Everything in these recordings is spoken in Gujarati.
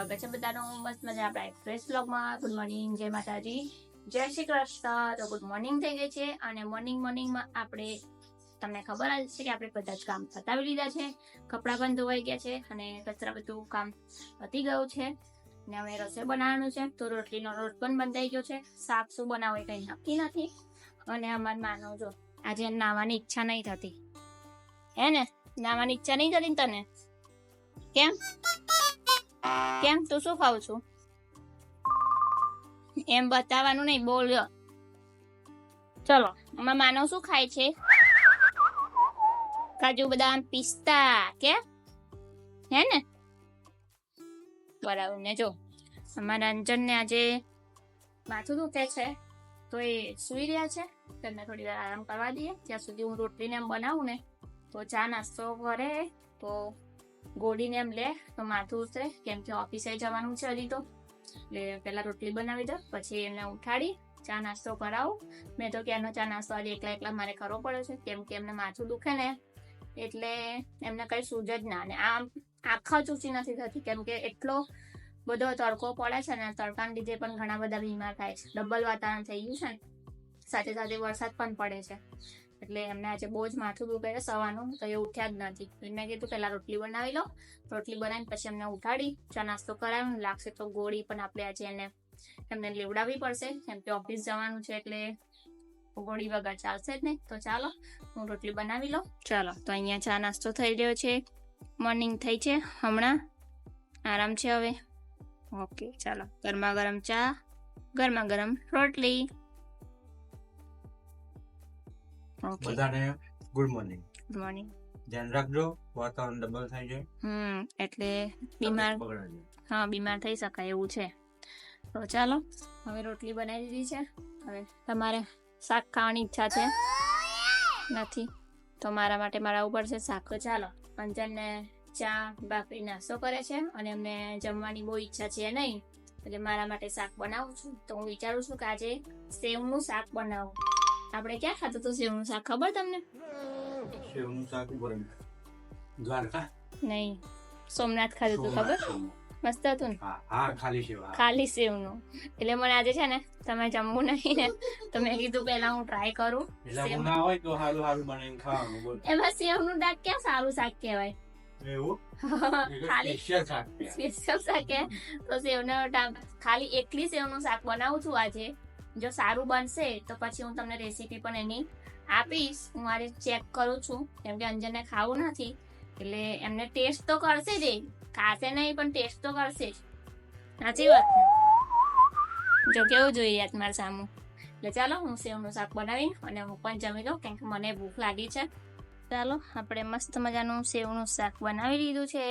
સ્વાગત છે બધાનું મસ્ત મજા આપણા ફ્રેશ બ્લોગમાં. ગુડ મોર્નિંગ, જય માતાજી, જય શ્રી કૃષ્ણ. તો ગુડ મોર્નિંગ થઈ ગઈ છે અને મોર્નિંગમાં આપણે તમને ખબર જ છે કે આપણે બધા જ કામ પતાવી લીધા છે. કપડાં પણ ધોવાઈ ગયા છે અને કચરા બધું કામ પતી ગયું છે ને હવે રસોઈ બનાવવાનું છે. તો રોટલીનો લોટ પણ બંધાઈ ગયો છે. શાક શું બનાવે કંઈ નક્કી નથી. અને અમાર માનો જો આજે નાવાની ઈચ્છા નહીં થતી, હે ને? નાવાની ઈચ્છા નહીં થતી તને? કેમ કેમ તું શું ખાવ છું એમ બતાવવાનું નહીં, બોલ્યો. ચલો, અમાર માનવ શું ખાય છે? કાજુ બદામ પિસ્તા, કે હે ને? બરાબર ને. જો અમારા અંજનને આજે માથું દુખે છે તો એ સુઈ રહ્યા છે. તેમને થોડી વાર આરામ કરવા દઈએ ત્યાં સુધી હું રોટલીને એમ બનાવું ને તો ચા નાસ્તો કરે તો ગોળીને એમ લે તો માથું ઉતરે, કેમ કે ઓફિસે જવાનું છે હજી તો. એટલે પહેલા રોટલી બનાવી દો, પછી એમને ઉઠાડી ચા નાસ્તો કરાવું. મેં તો ક્યારનો ચા નાસ્તો આજે એકલા મારે કરવો પડે છે, કેમ કે એમને માથું દુખે ને એટલે એમને કઈ સૂજ જ ના. અને આમ આખા ચૂસી નથી થતી, કેમ કે એટલો બધો તડકો પડે છે ને તડકાને લીધે પણ ઘણા બધા બીમાર થાય છે. ડબલ વાતાવરણ થઈ ગયું છે ને, સાથે સાથે વરસાદ પણ પડે છે એટલે એમને આજે બહુ જ માથું દુખે છે સવારનું. તો એ ઉઠ્યા જ નથી. મેં કીધું પહેલા રોટલી બનાવી લો. રોટલી બનાવીને પછી એમને ઉઠાડી ચા નાસ્તો કરાવીને લાગશે તો ગોળી પણ આપણે આજે એમને લેવડાવવી પડશે, કેમ કે ઓફિસ જવાનું છે એટલે ગોળી વગર ચાલશે જ નહીં. તો ચાલો હું રોટલી બનાવી લઉં. ચાલો, તો અહીંયા ચા નાસ્તો થઈ રહ્યો છે. મોર્નિંગ થઈ છે હમણાં, આરામ છે હવે. ઓકે, ચાલો. ગરમા ગરમ ચા, ગરમા ગરમ રોટલી. બધાને ગુડ મોર્નિંગ. Good morning. ધ્યાન રાખજો, વાતાવરણ ડબલ થાય છે એટલે બીમાર થઈ શકાય એવું છે. તો ચાલો, હવે રોટલી બનાવી દીધી છે. હવે તમારે શાક ખાવાની ઈચ્છા છે? નથી તો મારા માટે મારા ઉપર છે શાક. તો ચાલો, અંજનને ચા ભાખરી નાસ્તો કરે છે અને એમને જમવાની બહુ ઈચ્છા છે નહીં, એટલે મારા માટે શાક બનાવું છું. તો હું વિચારું છું કે આજે સેવનું શાક બનાવું. આપણે ક્યાં ખાતું હતું સેવનું શાક, ખબર તમને? સેવનું શાક દ્વારકા નહીં, સોમનાથ ખાધું હતું, ખબર? મસ્ત હતું ને? હા, ખાલી સેવનું. એટલે મને આજે છે ને તમે જમવું નહીં ને તો મેં કીધું પહેલા હું ટ્રાય કરું. એમાં સેવનું શાક ક્યાં સારું શાક કહેવાય? ખાલી સ્પેશિયલ શાક તો સેવનો ખાલી એકલી સેવનું શાક બનાવું છું આજે. જો સારું બનશે તો પછી હું તમને રેસીપી પણ એની આપીશ. હું આજે ચેક કરું છું, કેમ કે અંજનને ખાવું નથી એટલે એમને ટેસ્ટ તો કરશે જ. ખાશે નહીં પણ ટેસ્ટ તો કરશે જ. સાચી વાત ને? જો કેવું જોઈએ મારા સામું. એટલે ચાલો હું સેવનું શાક બનાવીને અને હું પણ જમી લઉં, કેમ કે મને ભૂખ લાગી છે. ચાલો, આપણે મસ્ત મજાનું સેવનું શાક બનાવી લીધું છે.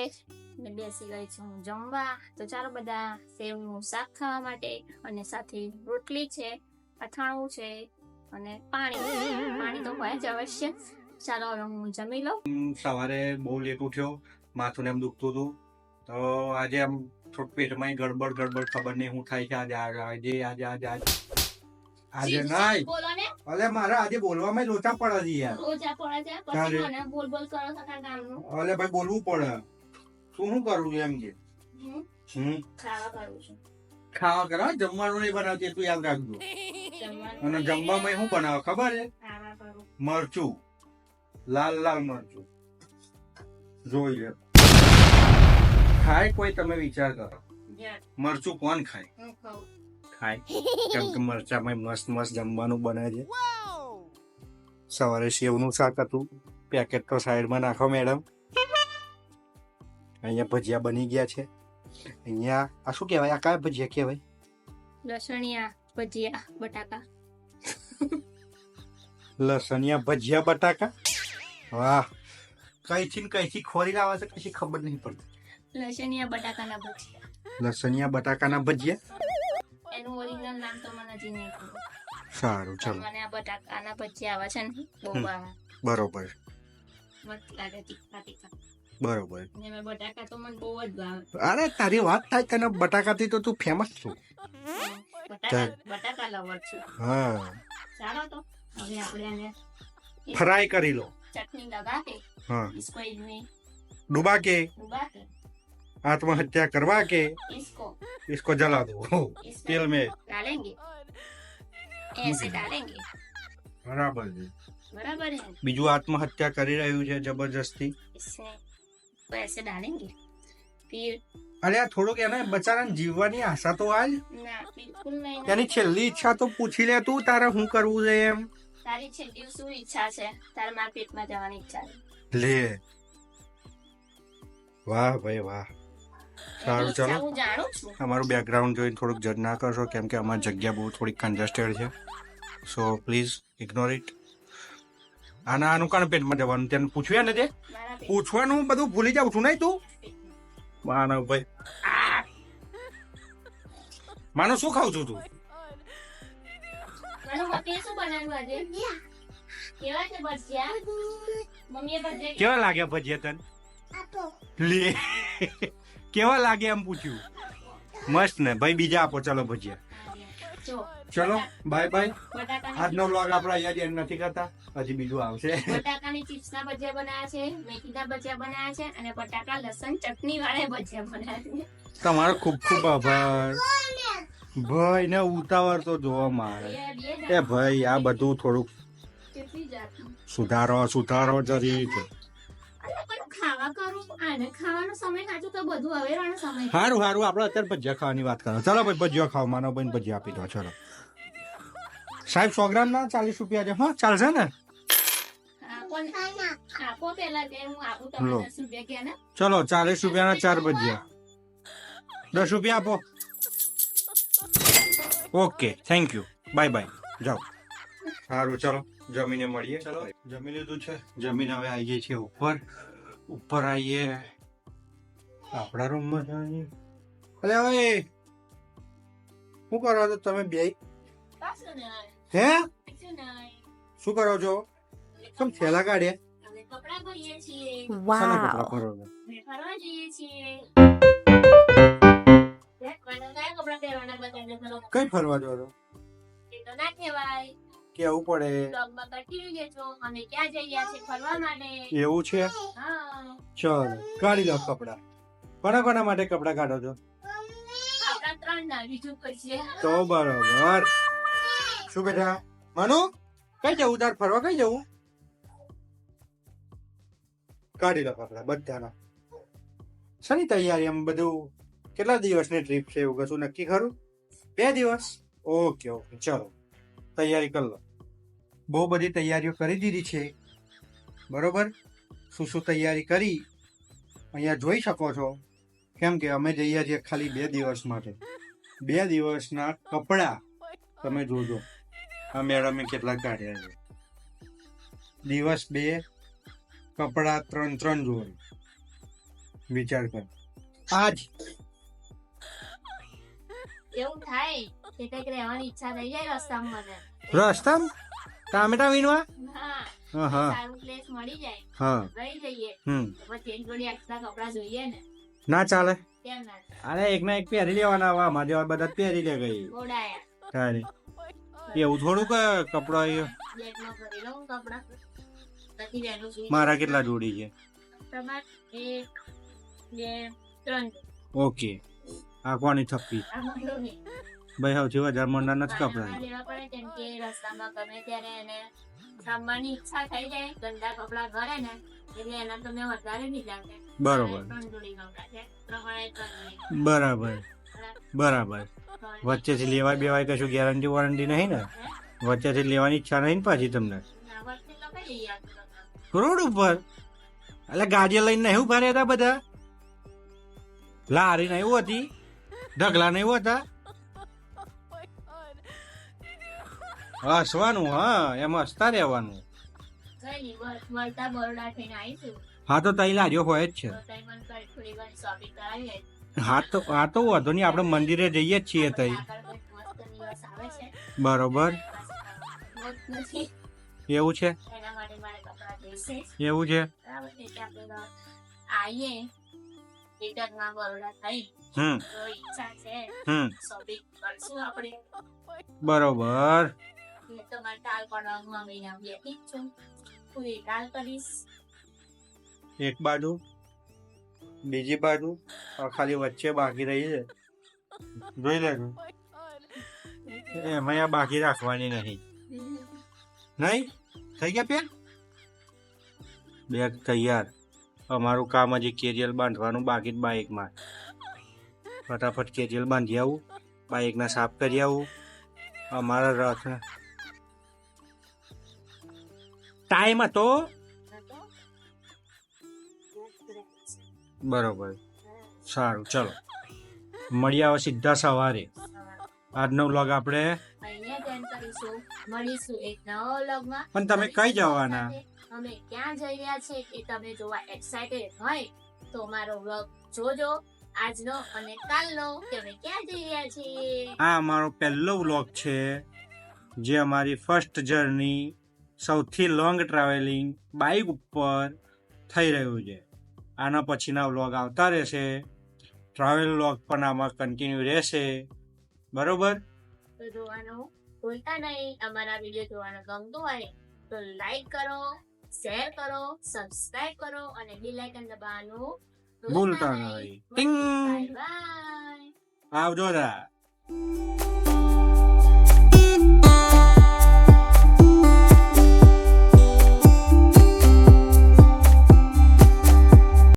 બેસી ગઈ છું હું જમવા. તો ચાલો બધા સેવનું શાક ખાવા માટે, અને સાથે રોટલી છે, અથાણું છે અને પાણી તો હોય જ અવશ્ય. ચાલો હવે હું જમી લઉં. સવારે બહુ લેટ ઉઠ્યો, માથું એમ દુખતું હતું તો આજે આમ થોડું પેટમાં ગડબડ ખબર નહીં શું થાય છે આજે નહીં. અલે મારા આજે બોલવામાં લોચા પડે છે યાર. બોલ કરો ગામનું. અલે ભાઈ બોલવું પડે. શું કરું છું એમ કે ખાવા કરવા જમવાનું નહીં બનાવતી એટલું યાદ રાખજો. અને જમવામાં શું બનાવે ખબર છે? મરચું, લાલ મરચું. જોઈ લે, ખાય કોઈ? તમે વિચાર કરો, મરચું કોણ ખાય? કેમ કે મરચામાં મસ્ત જમવાનું બને છે. સવારે સેવનું શાક હતું, પેકેટ તો સાઈડમાં નાખો મેડમ. અહીંયા ભજીયા બની ગયા છે. અહીંયા આ શું કહેવાય? આ કયા ભજીયા કહેવાય? લસણિયા ભજીયા બટાકા. લસણિયા ભજીયા બટાકા. વાહ, કઈથી ખોરી લાવે છે કશી ખબર નહીં પડતી. લસણિયા બટાકાના ભજીયા. લસણિયા બટાકાના ભજીયા. એનું ઓરિજિનલ નામ તો મને હજી નહીં ખબર. સારું, ચાલો. મને આ બટાકાના ભજીયા આવે છે ને બહુ ભાવે. બરોબર. મસ્ત લાગે, તીખા. બરોબર. ને મેં બટાકા તો મને બહુ જ ભાવે. અરે તારી વાત થાય તને બટાકાથી તો તું ફેમસ છું. બટાકા લવર છું. હા, ચાલો તો હવે આપણે એને ફ્રાય કરી લો. ચટણી લગા કે હા, इसको इसमें ડુબા કે आत्महत्या करवा के इसको जला दो तेल में डालेंगे ऐसे डालेंगे बराबर है बराबर है બીજું આત્મહત્યા કરી રહ્યું છે જબરજસ્તી इससे तो ऐसे डालेंगे फिर અરે આ થોડુંક એને બચારાને જીવવાની આશા તો આજ ना बिल्कुल नहीं ना। તેની છેલ્લી ઈચ્છા તો પૂછી લે તું તારે શું કરવું છે એમ તારી છેલ્લી શું ઈચ્છા છે તારા મારા પેટમાં જવાની ઈચ્છા છે લે વાહ ભાઈ વાહ સારું એની ઈચ્છા ચલો હું જાણું છું અમારું બેકગ્રાઉન્ડ જોઈને થોડુંક જજ ના કરશો કેમ કે અમારી જગ્યા બહુ થોડીક કન્જેસ્ટેડ છે સો પ્લીઝ ઇગ્નોર ઇટ આનું કાણ પેટમાં જવાનું તેને પૂછ્યા ને તે મારા પેટ પૂછવાનું બધું ભૂલી જાઉં છું નહીં તું માનવ ભાઈ માનો શું ખાવ છું તું મારું મમ્મીએ શું બનાવ્યું આજે કેવા છે ભજીયા મમ્મીએ ભજીયા કેવા લાગ્યા ભજીયા તને લે કેવા લાગે એમ પૂછ્યું મસ્ત ને ભાઈ બીજા આપો ચલો ભજીયા જો ચલો બાય બાય બટાકાની આજનો વ્લોગ આપણે અહીંયા જ એન્ડ નથી કરતા હજી બીજું આવશે બટાકાની ચિપ્સના ભજીયા બનાવ્યા છે મેથીના ભજીયા બનાવ્યા છે અને બટાકા લસણ ચટણી વાળા ભજીયા બનાવ્યા છે તમારો ખૂબ ખૂબ આભાર ભાઈ ને ઉતાવળ તો જોવા મારે એ ભાઈ આ બધું થોડુંક કેટલી જાતનું સુધારો જરી છે અરે પણ ખાવા કરું આને ખાવાનો સમય સાચું તો બધું અવેરાનો સમય સારું સારું આપણે અત્યારે ભજીયા ખાવાની વાત કરો ચાલો ભાઈ ભજીયા ખાઓ માનો ભાઈ ભજીયા આપી દો ચલો સાહેબ 100 ગ્રામ ના 40 રૂપિયા છે હા ચાલશે ને આપો પેલા કે હું આપું લો. તમને 10 રૂપિયા કે ને ચલો 40 રૂપિયાના 4 ભજીયા 10 રૂપિયા આપો okay thank you bye bye જાઓ સારું ચલો જમીને મળીએ ચલો જમી લીધું છે જમીને હવે આવી જઈએ છીએ ઉપર આવીએ આપણા રૂમમાં જઈએ અલે હવે શું કરો છો તમે બે પાછું ને હે પાછું ને શું કરો છો કેમ થેલા કાઢ્યા અમે કપડાં ભરીએ છીએ શાના કપડાં ભરો છો? અમે ફરવા જઈએ છીએ કયા કપડાં પહેરવાના બધાને કરો કઈ ફરવા જો છો એ તો ના કહેવાય કેવું પડે બ્લોગમાં કન્ટિન્યુ રહેજો અમે ક્યાં જઈ રહ્યા છીએ ફરવા માટે એવું છે હા ચલો કાઢી લો કપડા કોના માટે કપડા કાઢો છો આપણા 3 ના બીજું પછી તો બરોબર શું બેટા માનો કઈ જવું તાર ફરવા કઈ જવું કાઢી લો કપડા બધાના શાની તૈયારી એમ બધું કેટલા દિવસની ટ્રીપ છે એવું કશું નક્કી ખરું 2 દિવસ ઓકે ચલો તૈયારી કરી લો બહુ બધી તૈયારીઓ કરી દીધી છે બરોબર શું તૈયારી કરી અહીંયા જોઈ શકો છો કેમ કે અમે જઈએ છીએ ખાલી 2 દિવસ માટે 2 દિવસના કપડા તમે જોજો આ મેડમે કેટલા કાઢ્યા છે દિવસ 2 કપડા 3 જોડી વિચાર કર આજ એવું થાય કે કંઈક રહેવાની ઈચ્છા થઈ જાય રસ્તામાં મને રસ્તામાં ટામેટા વીણવા હા હા સારું પ્લેસ મળી જાય હા રહી જઈએ હમ તો પછી એક જોડી એક્સ્ટ્રા કપડા જોઈએ ને ના ચાલે કેમ ના થાય? અરે એક ના એક પહેરી લેવાના આવા અમારા જેવા બધા જ પહેરી લે ગઈ ગોડાયા તારે એવું થોડું કે કપડા બેગમાં ભરી લઉં કપડા પછી વહેલું સુઈ મારા કેટલા જોડી છે તમાર 1 2 3 ઓકે આ કોની થપ્પી આ મારો નહીં ભાઈ સૌથી વધારે મંડા નથી કપડા લેવા પડે કેમ કે રસ્તામાં ગમે ત્યારે એને સાંભળવાની ઈચ્છા થઈ જાય ગંદા કપડા ઘરે ને એટલે એના તો મેં વધારે નહીં લાગે બરોબર 3 જોડી કપડા છે પ્રમાણે 3 બરાબર બરાબર વચ્ચેથી લેવાય બેવાય કશું ગેરંટી વોરંટી નહીં ને વચ્ચેથી લેવાની ઈચ્છા નહીં ને પાછી તમને વચ્ચે તો કઈ લઈ આવતું તમે? રોડ ઉપર એટલે ગાડીઓ લઈને નહીં ઉભા રહેતા બધા લારી નહીં હતી ઢગલા નહીં હતા હસવાનું હા એમ હસતા રહેવાનું કઈ નહીં મળતા બરોડા થઈને આવીશું હા તો તઈ લારીઓ હોય જ છે તો તઈ મને થોડી ઘણી શોપિંગ કરાવીએ હા તો વાંધો નહીં આપણે મંદિરે જઈએ જ છીએ તઈ આગળ કંઈક મસ્ત દિવસ આવે છે બરોબર મોત નથી એવું છે એના માટે મારે કપડા જોઈશે એવું છે બરાબર એટલે આપણે આવીએ રિટર્નમાં બરોડા થઈ હમ તો ઈચ્છા છે હમ શોપિંગ કરશું આપણે બરોબર એટલે તો મારે ટાલ પડવામાં મહિના બેઠી જ છું હું એ ટાલ કરીશ એક બાજુ બીજી બાજુ ખાલી વચ્ચે બાકી રહી છે જોઈ લે એમાં આ બાકી રાખવાની નહીં નહીં થઈ ગયા પેન બેગ તૈયાર અમારું કામ હજી કેરિયર બાંધવાનું બાકી જ બાઇકમાં ફટાફટ કેરિયર બાંધી આવું બાઇકના સાફ કરી આવું અમારા રથ ટાઈમ હતો બરોબર સારું ચલો મળીએ હવે સીધા સવારે આજનો વ્લોગ આપણે અહીંયા જ end કરીશું. મળીશું એક નવા વ્લોગમાં. પણ તમે કઈ જવાના અમે ક્યાં જઈ રહ્યા છે એ તમે જોવા એક્સાઇટેડ હોય તો મારો વ્લોગ જોજો આજનો અને કાલનો કે અમે ક્યાં જઈ રહ્યા છીએ. આ અમારો પહેલો વ્લોગ છે જે અમારી ફર્સ્ટ જર્ની સૌથી લોંગ ટ્રાવેલિંગ બાઇક ઉપર થઈ રહ્યું છે. આના પછીના વ્લોગ આવતા રહેશે. ટ્રાવેલ વ્લોગ પણ આમાં કન્ટિન્યુ રહેશે બરોબર. તો જોવાનું ભૂલતા નહીં. અમારા વિડીયો જોવાનું ગમતું હોય તો લાઈક કરો, શેર કરો, સબસ્ક્રાઇબ કરો અને બેલ આઇકન દબાવવાનું ભૂલતા નહીં. ટિંગ બાય બાય. આવજો રા.